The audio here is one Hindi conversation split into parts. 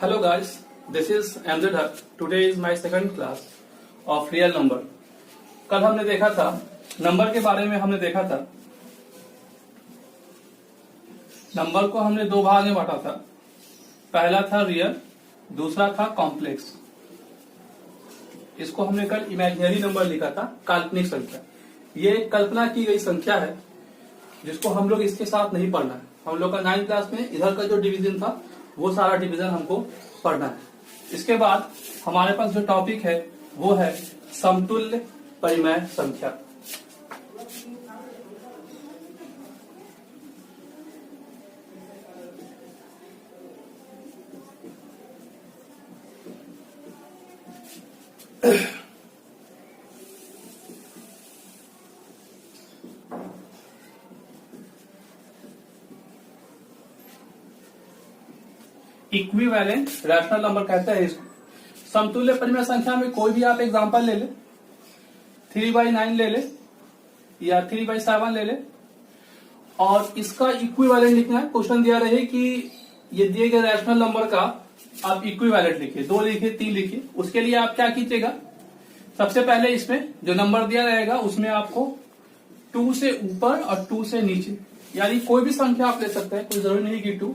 Hello guys, this is MZ Haq. Today is my second class of real number. कल हमने देखा था नंबर के बारे में हमने देखा था। नंबर को हमने दो भाग में बांटा था। पहला था रियल, दूसरा था कॉम्प्लेक्स। इसको हमने कल इमेजिनरी नंबर लिखा था, काल्पनिक संख्या। ये कल्पना की गई संख्या है जिसको हम लोग इसके साथ नहीं पढ़ना है। हम लोग का 9th क्लास में इधर का जो डिवीजन था वो सारा डिवीजन हमको पढ़ना है। इसके बाद हमारे पास जो टॉपिक है वो है समतुल्य परिमेय संख्या। इक्विवेलेंट रैशनल नंबर कहते हैं इसको। समतुल्य परिमेय संख्या में कोई भी आप एग्जांपल ले ले, 3/9 ले ले या 3/7 ले ले और इसका इक्विवेलेंट लिखना है। क्वेश्चन दिया रहे कि ये दिए गए रैशनल नंबर का आप इक्विवेलेंट लिखिए, 2 लिखिए, 3 लिखिए। उसके लिए आप क्या कीजिएगा, सबसे पहले इसमें जो नंबर दिया रहेगा उसमें आपको 2 से ऊपर और 2 से नीचे, यानी कोई भी संख्या आप ले सकते हैं, कोई जरूरी नहीं कि 2।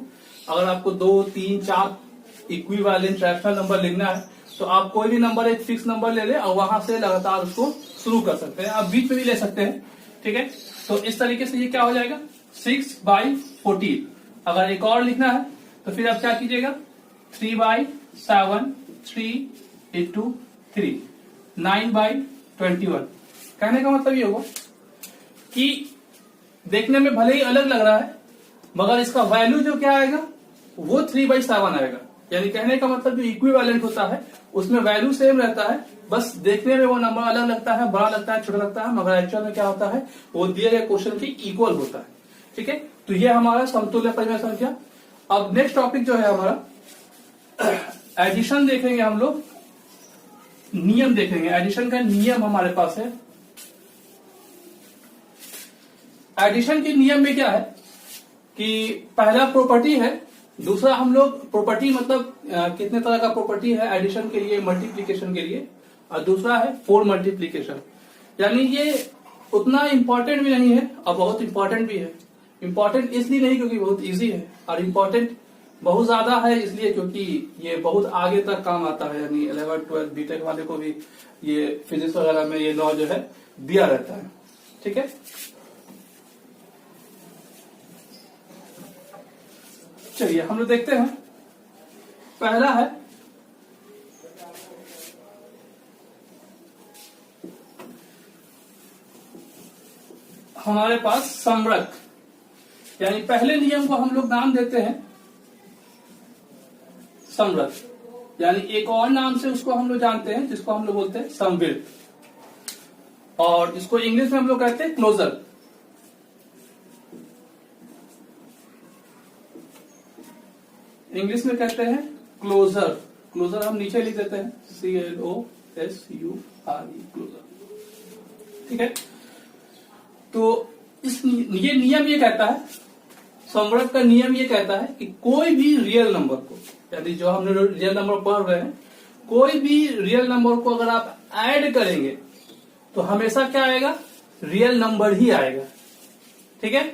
अगर आपको 2, 3, 4 इक्विवेलेंट रैशनल नंबर लिखना है तो आप कोई भी नंबर एक फिक्स नंबर ले ले और वहां से लगातार उसको शुरू कर सकते हैं। आप बीच में भी ले सकते हैं, ठीक है। तो इस तरीके से ये क्या हो जाएगा, 6/14। अगर एक और लिखना है तो फिर आप क्या कीजिएगा, 3/7, 3 × 3, 9/21। कहने का मतलब ये होगा कि देखने में भले ही अलग लग रहा है मगर इसका वैल्यू जो क्या आएगा वो 3/7 आएगा। यानी कहने का मतलब जो इक्विवेलेंट होता है उसमें वैल्यू सेम रहता है, बस देखने में वो नंबर अलग लगता है, बड़ा लगता है, छोटा लगता है, मगर एक्चुअल में क्या होता है वो दिए गए क्वेश्चन के इक्वल होता है, ठीक है। तो ये हमारा समतुल्य परिमेय संख्या। अब नेक्स्ट टॉपिक जो है हमारा एडिशन देखेंगे हम लोग, नियम देखेंगे। एडिशन का नियम हमारे पास है। एडिशन के नियम में क्या है कि पहला प्रॉपर्टी है, दूसरा हम लोग प्रॉपर्टी मतलब कितने तरह का प्रॉपर्टी है एडिशन के लिए, मल्टीप्लिकेशन के लिए, और दूसरा है 4 मल्टीप्लिकेशन। यानी ये उतना इंपॉर्टेंट भी नहीं है और बहुत इंपॉर्टेंट भी है। इंपॉर्टेंट इसलिए नहीं क्योंकि बहुत इजी है, और इंपॉर्टेंट बहुत ज्यादा है इसलिए क्योंकि ये बहुत आगे तक काम आता है। यानी 11th 12th बीटेक वाले को भी ये फिजिक्स वगैरह में ये लॉ जो है दिया रहता है, ठीक है। चलिए हम लोग देखते हैं। पहला है हमारे पास समवर्ग, यानी पहले नियम को हम लोग नाम देते हैं समवर्ग, यानी एक और नाम से उसको हम लोग जानते हैं जिसको हम लोग बोलते हैं समवर्ग, और इसको इंग्लिश में हम लोग कहते हैं क्लोजर। इंग्लिश में कहते हैं क्लोजर। क्लोजर हम नीचे लिख देते हैं CLOSURE, क्लोजर, ठीक है। तो ये नियम ये कहता है, समवर्ग का नियम ये कहता है कि कोई भी रियल नंबर को, यानी जो हमने रियल नंबर पढ़ रहे हैं, कोई भी रियल नंबर को अगर आप ऐड करेंगे तो हमेशा क्या आएगा, रियल नंबर ही आएगा, ठीक है।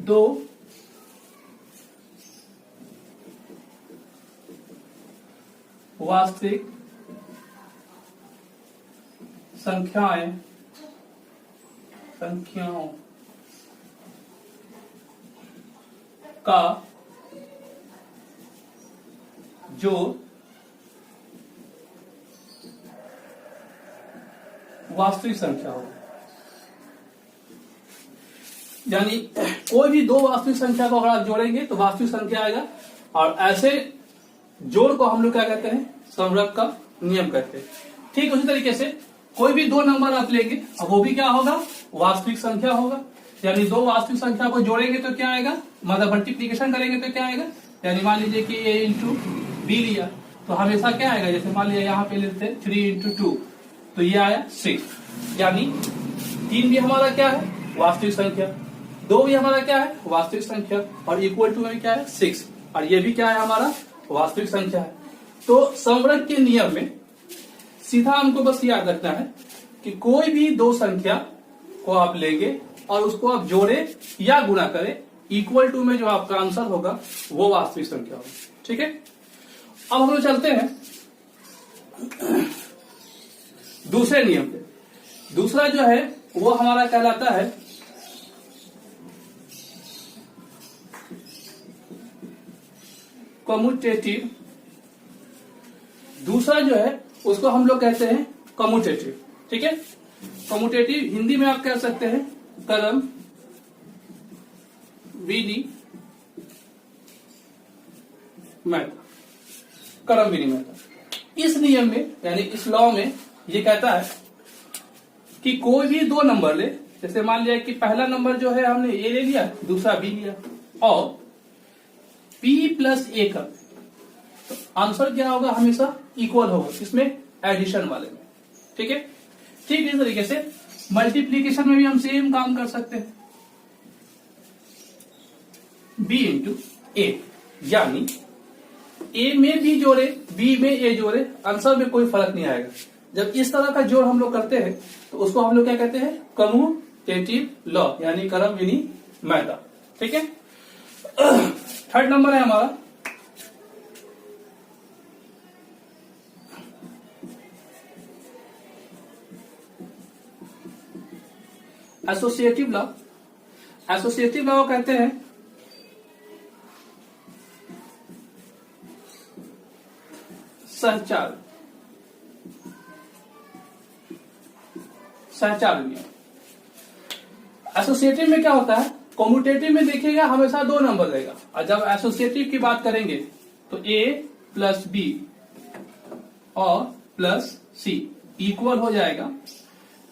2 वास्तविक संख्याओं का जो वास्तविक संख्या हो, यानी कोई भी 2 वास्तविक संख्या को अगर आप जोड़ेंगे तो वास्तविक संख्या आएगा, और ऐसे जोड़ को हम लोग क्या कहते हैं, समवर्ग का नियम कहते हैं। ठीक उसी तरीके से कोई भी 2 नंबर आप लेंगे अब वो भी क्या होगा, वास्तविक संख्या होगा। यानी 2 वास्तविक संख्या को जोड़ेंगे तो क्या आएगा, मतलब मल्टीप्लीकेशन करेंगे तो क्या आएगा, यानी मान लीजिए कि A × B लिया तो हमेशा क्या आएगा, जैसे मान लिया यहाँ पे लेते हैं 3 × 2 तो ये आया 6, यानी 3 भी हमारा क्या है, वास्तविक संख्या। 2 भी हमारा क्या है, वास्तविक संख्या, और इक्वल टू में क्या है 6, और ये भी क्या है हमारा वास्तविक संख्या है। तो संवर्ग के नियम में सीधा हमको बस याद रखना है कि कोई भी 2 संख्या को आप लेंगे और उसको आप जोड़े या गुणा करें, इक्वल टू में जो आपका आंसर होगा वो वास्तविक संख्या होगा। ठीक है, अब हम लोग चलते हैं दूसरे नियम पे। दूसरा जो है वो हमारा कहलाता है कम्यूटेटिव। दूसरा जो है उसको हम लोग कहते हैं कम्यूटेटिव। ठीक है, कम्यूटेटिव हिंदी में आप कह सकते हैं क्रम विनिमयता, क्रम विनिमयता। इस नियम में यानी इस लॉ में ये कहता है कि कोई भी 2 नंबर ले, जैसे मान लिया कि पहला नंबर जो है हमने ए ले लिया, दूसरा बी लिया, और p प्लस ए का, तो आंसर क्या होगा, हमेशा इक्वल होगा, इसमें एडिशन वाले में। ठीक है, ठीक इस तरीके से मल्टीप्लीकेशन में भी हम सेम काम कर सकते हैं, b इंटू ए, यानी ए में बी जोड़े बी में ए जोड़े, आंसर में कोई फर्क नहीं आएगा। जब इस तरह का जोड़ हम लोग करते हैं तो उसको हम लोग क्या कहते हैं, कम्यूटेटिव लॉ, यानी क्रम विनिमयता। ठीक है, थर्ड नंबर है हमारा एसोसिएटिव लॉ। एसोसिएटिव लॉ कहते हैं सहचार नियम। एसोसिएटिव में क्या होता है, कम्यूटेटिव में देखिएगा हमेशा 2 नंबर रहेगा, और जब एसोसिएटिव की बात करेंगे तो a प्लस बी और प्लस सी इक्वल हो जाएगा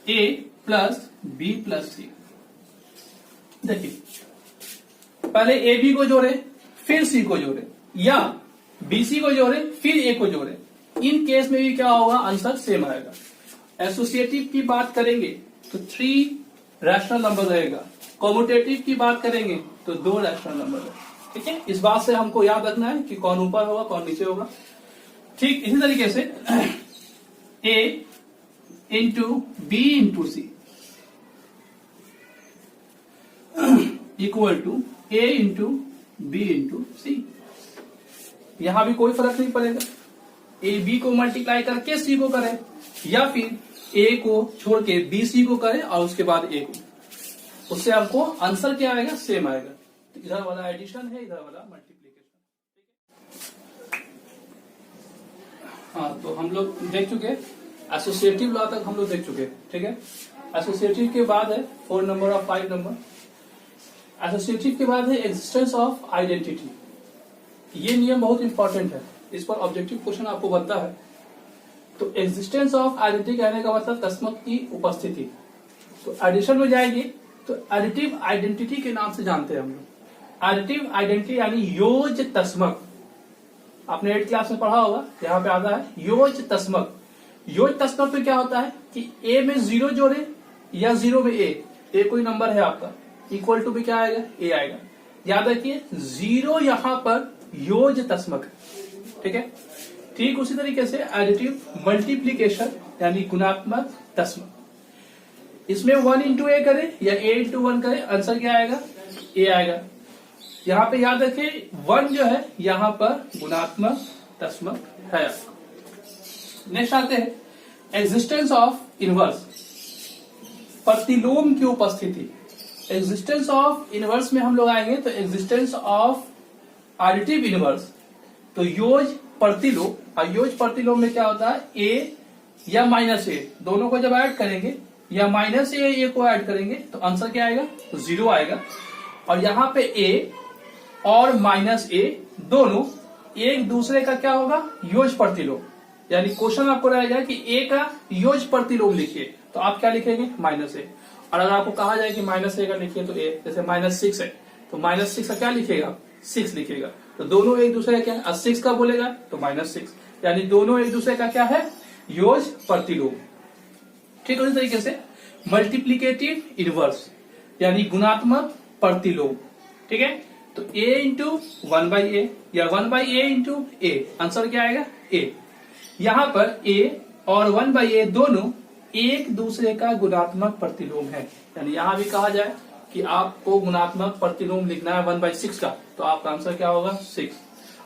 a प्लस बी प्लस सी। देखिए, पहले ए बी को जोड़े फिर सी को जोड़े, या बी सी को जोड़े फिर ए को जोड़े, इन केस में भी क्या होगा, आंसर सेम आएगा। एसोसिएटिव की बात करेंगे तो 3 रैशनल नंबर रहेगा, कम्यूटेटिव की बात करेंगे तो 2 रैशनल नंबर है। ठीक है, इस बात से हमको याद रखना है कि कौन ऊपर होगा कौन नीचे होगा। ठीक इसी तरीके से A into B into C equal to A into B into C, यहां भी कोई फर्क नहीं पड़ेगा, ए बी को मल्टीप्लाई करके सी को करे, या फिर ए को छोड़ के बी सी को करे और उसके बाद ए को, उससे हमको आंसर क्या आएगा, सेम आएगा। तो इधर वाला एडिशन है, इधर वाला मल्टीप्लीकेशन। हाँ, तो हम लोग देख चुके एसोसिएटिव लॉ तक हम लोग देख चुके। ठीक है, एसोसिएटिव के बाद है 4 नंबर और 5 नंबर। एसोसिएटिव के बाद है एग्जिस्टेंस ऑफ आइडेंटिटी। ये नियम बहुत इंपॉर्टेंट है, इस पर ऑब्जेक्टिव क्वेश्चन आपको बनता है। तो एग्जिस्टेंस ऑफ आइडेंटिटी कहने का मतलब तस्मक की उपस्थिति। तो एडिशन में जाएगी तो एडिटिव आइडेंटिटी के नाम से जानते हैं हम लोग। एडिटिव आइडेंटिटी यानी योज तस्मक, आपने 8th क्लास में पढ़ा होगा, यहाँ पे आता है योज तस्मक। योज तस्मक में क्या होता है कि ए में 0 जोड़े या 0 में ए कोई नंबर है आपका, इक्वल टू भी क्या आएगा, ए आएगा। याद रखिए 0 यहां पर योज तस्मक है। ठीक है, ठीक उसी तरीके से एडिटिव मल्टीप्लीकेशन यानी गुणात्मक तस्मक, इसमें 1 इंटू ए करे या a इंटू 1 करे, आंसर क्या आएगा, ए आएगा। यहाँ पे याद रखिए 1 जो है यहाँ पर गुणात्मक तस्मक है। नेक्स्ट आते हैं एग्जिस्टेंस ऑफ इनवर्स, प्रतिलोम की उपस्थिति। एग्जिस्टेंस ऑफ इनवर्स में हम लोग आएंगे तो एग्जिस्टेंस ऑफ एडिटिव इनवर्स, तो योज प्रतिलोम, और योज प्रतिलोम में क्या होता है, ए या माइनस ए दोनों को जब ऐड करेंगे या माइनस ए को ऐड करेंगे तो आंसर क्या आएगा, 0 आएगा। और यहाँ पे ए और माइनस ए दोनों एक दूसरे का क्या होगा, योज प्रतिलोम। यानी क्वेश्चन आपको रहेगा कि ए का योज प्रतिलोम लिखिए, तो आप क्या लिखेंगे, माइनस ए। और अगर आपको कहा जाए कि माइनस ए का लिखिए तो ए, जैसे -6 है तो -6 का क्या लिखेगा, 6 लिखेगा। तो दोनों एक दूसरे का क्या है, 6 का बोलेगा तो -6, यानी दोनों एक दूसरे का क्या है, योज प्रतिलोम। ठीक है, उसी तरीके से मल्टीप्लीकेटिव इनवर्स यानी गुणात्मक प्रतिलोम। ठीक है, तो a इंटू 1/a या 1/a इंटू a, आंसर क्या आएगा a। यहां पर a और 1/a दोनों एक दूसरे का गुणात्मक प्रतिलोम है, यानी यहां भी कहा जाए कि आपको गुणात्मक प्रतिलोम लिखना है 1/6 का, तो आपका आंसर क्या होगा 6।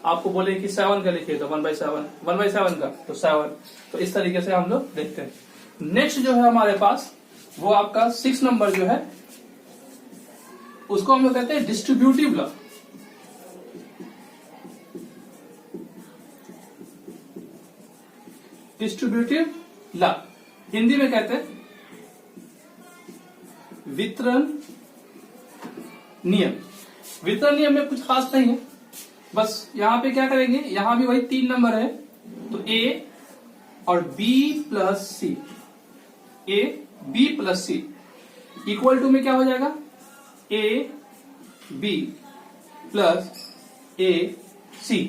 आपको बोले कि 7 का लिखिए तो 1/7 का तो 7। तो इस तरीके से हम लोग देखते हैं। नेक्स्ट जो है हमारे पास वो आपका 6 नंबर जो है उसको हम लोग कहते हैं distributive law. Distributive law Hindi में कहते हैं वितरण नियम। वितरण नियम में कुछ खास नहीं है, बस यहां पे क्या करेंगे, यहां भी वही 3 नंबर है तो a और b plus C, a b plus सी इक्वल टू में क्या हो जाएगा a b plus a c।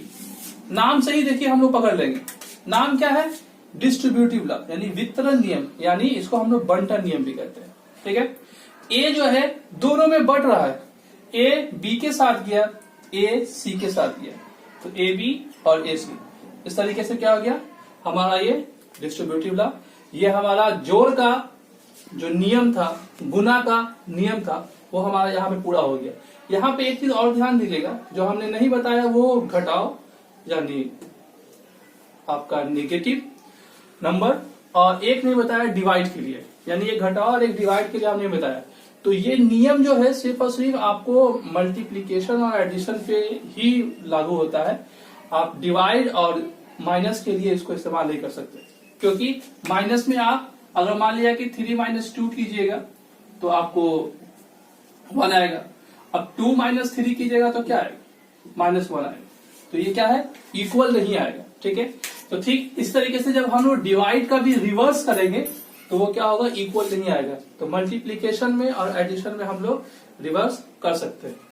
नाम से ही देखिए हम लोग पकड़ लेंगे, नाम क्या है डिस्ट्रीब्यूटिव लॉ यानी वितरण नियम, यानी इसको हम लोग बंटन नियम भी कहते हैं। ठीक है, a जो है दोनों में बढ़ रहा है, a b के साथ गया, a c के साथ गया, तो a b और a c। इस तरीके से क्या हो गया हमारा ये डिस्ट्रीब्यूटिव लॉ। ये हमारा जोड़ का जो नियम था, गुना का नियम था, वो हमारा यहाँ पे पूरा हो गया। यहाँ पे एक चीज और ध्यान दीजिएगा, जो हमने नहीं बताया वो घटाओ यानी आपका नेगेटिव नंबर, और एक नहीं बताया डिवाइड के लिए, यानी एक घटाओ और एक डिवाइड के लिए हमने बताया। तो ये नियम जो है सिर्फ और सिर्फ आपको मल्टीप्लीकेशन और एडिशन पे ही लागू होता है। आप डिवाइड और माइनस के लिए इसको इस्तेमाल नहीं कर सकते, क्योंकि माइनस में आप अगर मान लिया कि 3 - 2 कीजिएगा तो आपको 1 आएगा, अब 2 - 3 कीजिएगा तो क्या आएगा -1 आएगा, तो ये क्या है इक्वल नहीं आएगा। ठीक है, तो ठीक इस तरीके से जब हम लोग डिवाइड का भी रिवर्स करेंगे तो वो क्या होगा इक्वल नहीं आएगा। तो मल्टीप्लीकेशन में और एडिशन में हम लोग रिवर्स कर सकते हैं।